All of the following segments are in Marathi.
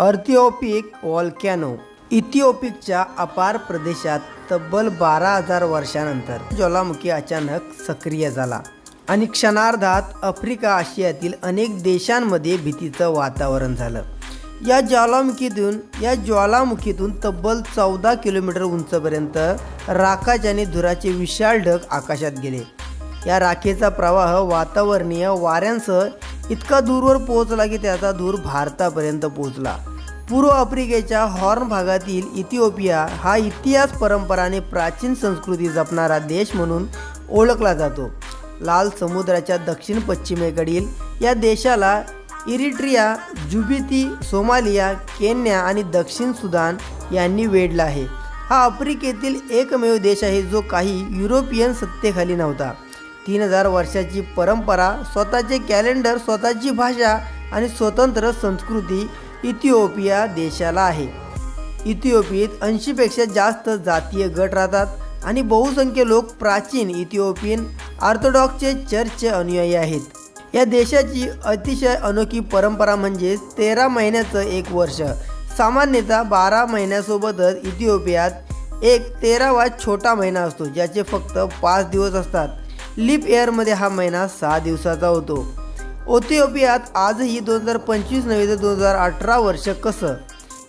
इथिओपिक व्हॉल्कॅनो इथिओपिकच्या अपार प्रदेशात तब्बल 12,000 वर्षांनंतर ज्वालामुखी अचानक सक्रिय झाला आणि क्षणार्धात आफ्रिका आशियातील अनेक देशांमध्ये भीतीचं वातावरण झालं। या ज्वालामुखीतून तब्बल 14 किलोमीटर उंचीपर्यंत राखाचे आणि धुराचे विशाल ढग आकाशात गेले। या राखेचा प्रवाह वातावरणीय वाऱ्यांसह इतका दूरवर पोहोचला की त्याचा धूर भारतापर्यंत पोहोचला। पूर्व आफ्रिकेच्या हॉर्न भागातील इथिओपिया हा इतिहास, परंपरा आणि प्राचीन संस्कृती जपणारा देश म्हणून ओळखला जातो। लाल समुद्राच्या दक्षिण पश्चिमेकडील या देशाला इरिट्रिया, जिबूती, सोमालिया, केन्या आणि दक्षिण सुदान यांनी वेढला आहे। हा आफ्रिकेतील एकमेव देश आहे जो काही युरोपियन सत्तेखाली नव्हता। 3000 वर्षाची परंपरा, स्वतःचे कॅलेंडर, स्वतःची भाषा आणि स्वतंत्र संस्कृती इथिओपिया देशाला आहे। इथिओपियात 80 पेक्षा जास्त जातीय गट राहतात आणि बहुसंख्य लोक प्राचीन इथिओपियन ऑर्थोडॉक्सचे चर्चचे अनुयायी आहेत। या देशाची अतिशय अनोखी परंपरा म्हणजे 13 महिन्याचं एक वर्ष। सामान्यतः 12 महिन्यासोबतच इथिओपियात एक 13वा छोटा महिना असतो, ज्याचे फक्त 5 दिवस असतात। लीप इयरमध्ये हा महिना 6 दिवसाचा होतो। इथिओपियात आजही 2025 नव्हे तर 2018 वर्ष कसं।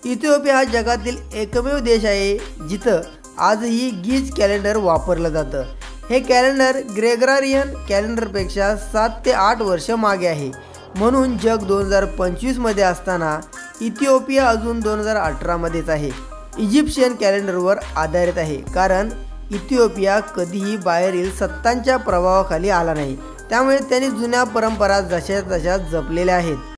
इथिओपिया हा जगातील एकमेव देश आहे जिथं आजही गीज कॅलेंडर वापरलं जातं। हे कॅलेंडर ग्रेगोरियन कॅलेंडरपेक्षा 7 ते 8 वर्ष मागे आहे। म्हणून जग 2025 मध्ये असताना इथिओपिया अजून 2018 मध्येच आहे। इजिप्शियन कॅलेंडरवर आधारित आहे, कारण इथिओपिया कधीही बाहेरील सत्तांच्या प्रभावाखाली आला नाही, त्यामुळे त्यांनी जुन्या परंपरा जशा तशा जपलेल्या आहेत।